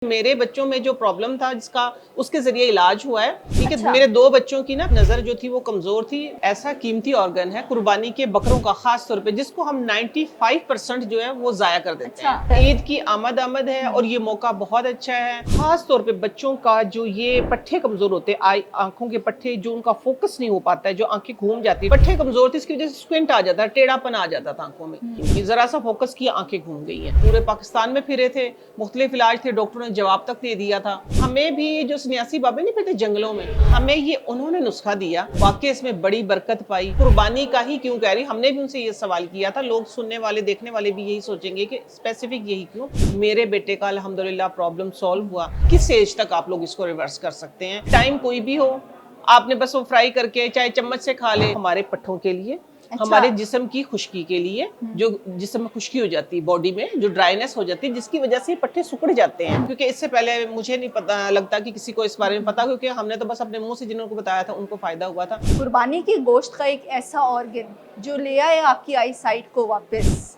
मेरे बच्चों में जो प्रॉब्लम था जिसका उसके जरिए इलाज हुआ है। ठीक है। अच्छा। मेरे दो बच्चों की ना नजर जो थी वो कमजोर थी। ऐसा कीमती ऑर्गन है कुर्बानी के बकरों का, खास तौर पे जिसको हम 95% जो है वो जाया कर देते अच्छा। हैं। ईद की आमद है और ये मौका बहुत अच्छा है। खास तौर पे बच्चों का जो ये पट्टे कमजोर होते हैं, आंखों के पट्टे, जो उनका फोकस नहीं हो पाता है, जो आंखें घूम जाती है, पट्टे कमजोर थे, इसकी वजह से स्क्विंट आ जाता है, टेढ़ापन आ जाता था आंखों में। जरा सा फोकस किया, आंखें घूम गई हैं। पूरे पाकिस्तान में फिरे थे, मुख्तलिफ इलाज थे, डॉक्टरों ने जवाब तक दे दिया था। हमें भी जो सन्यासी बाबे नहीं फिरते जंगलों में, हमें ये उन्होंने नुस्खा दिया, वाकई इसमें बड़ी बरकत पाई। कुर्बानी का ही क्यों कह रही, हमने भी उनसे ये सवाल किया था। लोग सुनने वाले देखने वाले भी यही सोचेंगे कि स्पेसिफिक यही क्यों। मेरे बेटे का अल्हम्दुलिल्लाह प्रॉब्लम सॉल्व हुआ। किस एज तक आप लोग इसको रिवर्स कर सकते हैं? टाइम कोई भी हो, आपने बस वो फ्राई करके चाहे चम्मच से खा ले। हमारे पट्टों के लिए, अच्छा। हमारे जिस्म की खुश्की के लिए, जो जिस्म में खुश्की हो जाती है, बॉडी में जो ड्राइनेस हो जाती है, जिसकी वजह से पट्टे सिकुड़ जाते हैं। क्योंकि इससे पहले मुझे नहीं पता लगता कि किसी को इस बारे में पता, क्योंकि हमने तो बस अपने मुंह से जिनको बताया था उनको फायदा हुआ था। कुर्बानी की गोश्त का एक ऐसा ऑर्गन जो ले आए आपकी आई साइट को वापस,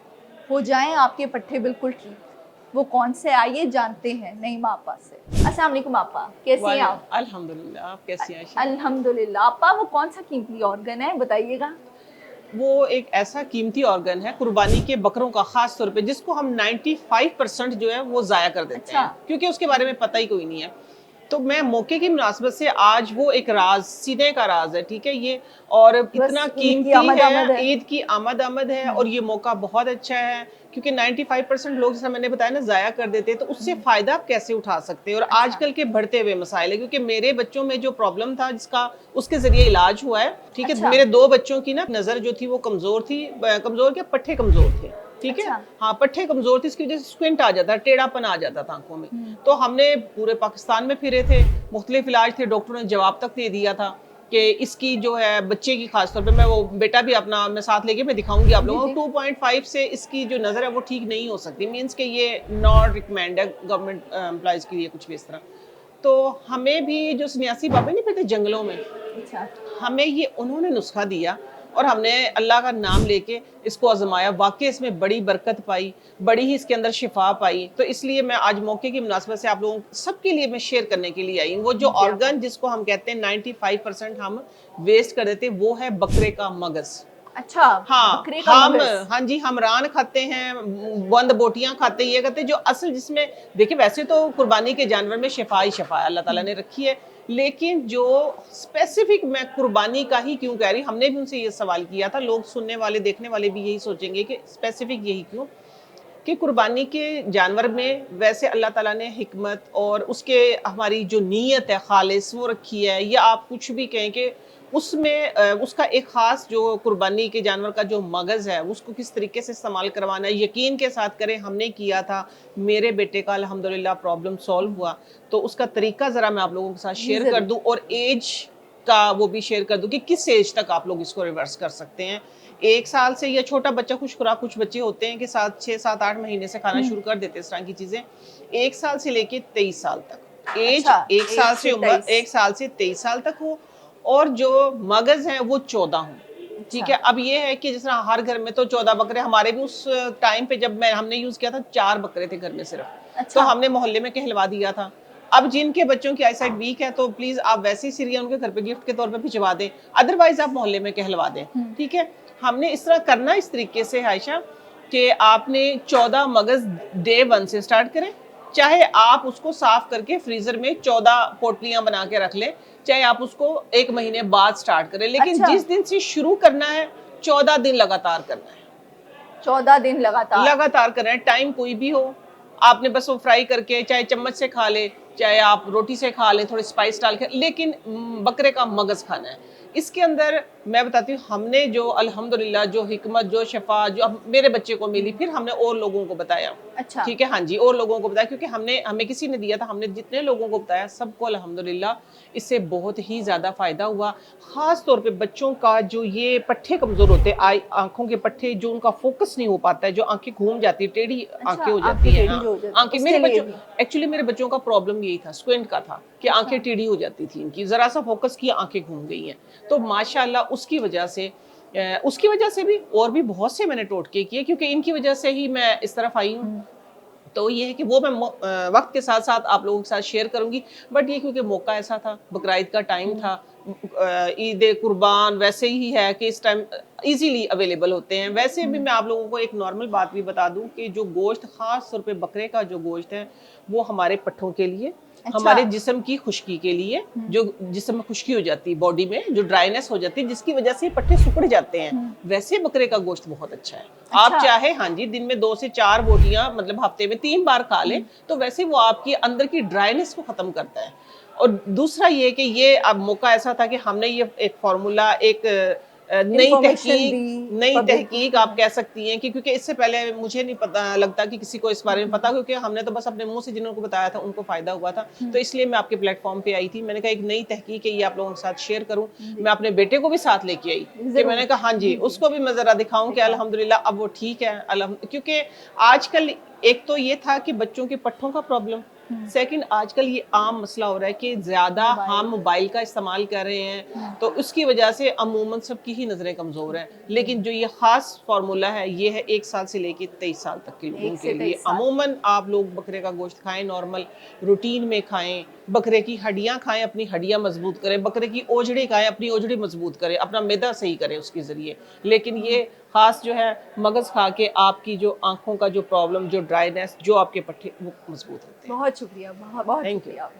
हो जाएं आपके पट्टे बिल्कुल ठीक, वो कौन से आइए जानते हैं नईमा आपा से। अस्सलाम वालेकुम आपा, कैसी हैं आप? अल्हम्दुलिल्लाह, आप कैसी हैं आयशा? अल्हम्दुलिल्लाह। आपा, वो कौन सा कीमती ऑर्गन है, बताइएगा। वो एक ऐसा कीमती ऑर्गन है कुर्बानी के बकरों का, खास तौर पे जिसको हम 95% जो है वो जाया कर देते अच्छा। हैं, क्योंकि उसके बारे में पता ही कोई नहीं है। तो मैं मौके की मुनासबत से आज वो एक राज, सीने का राज है, ठीक है ये, और इतना बस ईद की कीमती आमद है, ईद की आमद है, और ये मौका बहुत अच्छा है। क्योंकि 95% लोग, जैसा मैंने बताया ना, जाया कर देते हैं, तो उससे फायदा आप कैसे उठा सकते हैं। और अच्छा। आजकल के बढ़ते हुए मसाइल है, क्योंकि मेरे बच्चों में जो प्रॉब्लम था जिसका उसके जरिए इलाज हुआ है। ठीक है। अच्छा। मेरे दो बच्चों की ना नजर जो थी वो कमजोर थी, कमजोर क्या, पट्टे कमजोर थे। ठीक है। अच्छा। हाँ, पट्टे कमजोर थे, इसकी वजह से स्क्विंट आ जाता, टेढ़ापन आ जाता था आंखों में। तो हमने पूरे पाकिस्तान में फिरे थे, मुख्तलिफ इलाज थे, डॉक्टरों ने जवाब तक दे दिया था कि इसकी जो है बच्चे की, खासतौर पे मैं वो बेटा भी अपना मैं साथ लेके मैं दिखाऊंगी आप लोगों को, 2.5 से इसकी जो नज़र है वो ठीक नहीं हो सकती। मीन्स कि ये नॉट रिकमेंड है गवर्नमेंट एम्प्लॉयज़ के लिए, कुछ भी इस तरह। तो हमें भी जो सन्यासी बाबे नहीं फिरते जंगलों में, अच्छा। हमें ये उन्होंने नुस्खा दिया और हमने अल्लाह का नाम लेके इसको आजमाया। वाकई इसमें बड़ी बरकत पाई, बड़ी ही इसके अंदर शिफा पाई। तो इसलिए मैं आज मौके की मुनासबत से आप लोगों सबके लिए मैं शेयर करने के लिए आई हूँ। वो जो ऑर्गन जिसको हम कहते हैं 95% हम वेस्ट कर देते, वो है बकरे का मगज। अच्छा। हाँ, बकरे का हम, मगज। हाँ जी, हम रान खाते हैं, बंद बोटियां खाते हैं, ये खाते हैं, जो असल जिसमें देखिए, वैसे तो कुर्बानी के जानवर में शिफा ही शिफा है, अल्लाह ताला ने रखी है। लेकिन जो स्पेसिफिक, मैं कुर्बानी का ही क्यों कह रही, हमने भी उनसे ये सवाल किया था। लोग सुनने वाले देखने वाले भी यही सोचेंगे कि स्पेसिफिक यही क्यों, कि कुर्बानी के जानवर में वैसे अल्लाह ताला ने हिकमत और उसके, हमारी जो नीयत है खालिस वो रखी है, या आप कुछ भी कहें कि उसमें उसका एक ख़ास जो कुर्बानी के जानवर का जो मगज़ है उसको किस तरीके से इस्तेमाल करवाना है, यकीन के साथ करें। हमने किया था, मेरे बेटे का अल्हम्दुलिल्लाह प्रॉब्लम सॉल्व हुआ। तो उसका तरीका ज़रा मैं आप लोगों के साथ शेयर कर दूँ, और एज का वो भी शेयर कर दूँ कि किस एज तक आप लोग इसको रिवर्स कर सकते हैं। 1 साल से, या छोटा बच्चा खुश खुराक, कुछ बच्चे होते हैं कि 6, 7, 8 महीने से खाना शुरू कर देते हैं इस तरह की चीज़ें। 1 साल से लेके 23 साल तक एज, अच्छा। 1 साल से उम्र, 1 से 1 साल से 23 साल तक हो, और जो मगज़ हैं वो 14 हों। ठीक है। अब ये है कि जिस तरह हर घर में तो 14 बकरे, हमारे भी उस टाइम पे जब हमने यूज़ किया था 4 बकरे थे घर में सिर्फ। तो अच्छा। हमने मोहल्ले में कहलवा दिया था। अब जिनके बच्चों की आईसाइट वीक है, तो प्लीज़ आप वैसे ही सीरियल उनके घर पे गिफ्ट के तौर पे भिजवा दें, अदरवाइज़ आप मोहल्ले में कहलवा दें। ठीक है। हमने इस तरह करना इस तरीके से आयशा, कि आपने 14 मगज़ डे 1 से स्टार्ट करें। चाहे आप उसको साफ करके फ्रीजर में 14 पोटलियां बना के रख लें, चाहे आप उसको 1 महीने बाद स्टार्ट करें, लेकिन अच्छा। जिस दिन से शुरू करना है 14 दिन लगातार करना है। 14 दिन लगातार। लगातार करना है, टाइम कोई भी हो, आपने बस वो फ्राई करके चाहे चम्मच से खा ले, चाहे आप रोटी से खा ले, थोड़ी स्पाइस डाल के, लेकिन बकरे का मगज खाना है। इसके अंदर मैं बताती हूँ, हमने जो अल्हम्दुलिल्लाह जो हिकमत, जो शफा जो अब मेरे बच्चे को मिली, फिर हमने और लोगों को बताया। अच्छा। ठीक है। हाँ जी, और लोगों को बताया, क्योंकि हमें किसी ने दिया था, हमने जितने लोगों को बताया सबको अल्हम्दुलिल्लाह इससे बहुत ही ज़्यादा फ़ायदा हुआ। ख़ास तौर पे बच्चों का जो ये पट्टे कमज़ोर होते हैं, आँखों के पट्टे, जो उनका फोकस नहीं हो पाता है, जो आँखें घूम जाती है, टेढ़ी अच्छा, आँखें हो जाती आंखें हैं। टेढ़ी हाँ, जो हो जाती है, आँखें, उसके मेरे लिए बच्चों, भी। एक्चुअली मेरे बच्चों का प्रॉब्लम यही था, स्क्विंट का था, कि अच्छा। आँखें टेढ़ी हो जाती थी इनकी, ज़रा सा फोकस किया आँखें घूम गई हैं। तो माशाअल्लाह उसकी वजह से भी, और भी बहुत से मैंने टोटके किए, क्योंकि इनकी वजह से ही मैं इस तरफ आई हूँ। तो ये है कि वो मैं वक्त के साथ साथ आप लोगों के साथ शेयर करूंगी। बट ये क्योंकि मौका ऐसा था, बकरा ईद का टाइम था, ईद कुर्बान वैसे ही है कि इस टाइम इजीली अवेलेबल होते हैं। वैसे भी मैं आप लोगों को एक नॉर्मल बात भी बता दूं कि जो गोश्त, खास तौर पे बकरे का जो गोश्त है, वो हमारे पट्ठों के लिए, अच्छा। हमारे जिस्म की खुश्की के लिए, जो जिस्म में खुश्की हो जाती है, बॉडी में जो ड्राइनेस हो जाती है, जिसकी वजह से पट्टे सिकुड़ जाते हैं, वैसे बकरे का गोश्त बहुत अच्छा है। आप अच्छा। चाहे हाँ जी दिन में 2 से 4 बोटियां मतलब हफ्ते में 3 बार खा लें, तो वैसे वो आपकी अंदर की ड्राइनेस को खत्म करता है। और दूसरा ये कि ये अब मौका ऐसा था कि हमने ये एक फार्मूला, एक इंफॉर्मेशन दी नई पब्लिक तहकीक आप कह सकती हैं कि क्योंकि इससे पहले मुझे नहीं पता लगता कि किसी को इस बारे में पता, क्योंकि हमने तो बस अपने मुंह से जिन्होंने बताया था उनको फायदा हुआ था। तो इसलिए मैं आपके प्लेटफॉर्म पे आई थी। मैंने कहा एक नई तहकीक है, ये आप लोगों के साथ शेयर करूं। मैं अपने बेटे को भी साथ लेके आई कि मैंने कहा हाँ जी, उसको भी मैं जरा दिखाऊं कि अल्हम्दुलिल्लाह अब वो ठीक है। क्योंकि आजकल एक तो ये था कि बच्चों के पट्ठों का प्रॉब्लम, सेकंड आजकल ये आम मसला हो रहा है कि ज्यादा हम मोबाइल का इस्तेमाल कर रहे हैं, तो उसकी वजह से अमूमन सबकी ही नजरें कमजोर हैं। लेकिन जो ये खास फार्मूला है, ये है 1 साल से लेके 23 साल तक के लोगों के लिए। अमूमन आप लोग बकरे का गोश्त खाएं, नॉर्मल रूटीन में खाएं, बकरे की हड्डियां खाएं, अपनी हड्डियां मजबूत करें, बकरे की ओजड़ी खाएं, अपनी ओजड़ी मजबूत करें, अपना मैदा सही करें उसके जरिए। लेकिन ये खास जो है मगज खा के आपकी जो आंखों का जो प्रॉब्लम, जो ड्राइनेस, जो आपके पट्टे, वो मजबूत होते हैं। बहुत शुक्रिया, बहुत थैंक यू। शुक्रिया।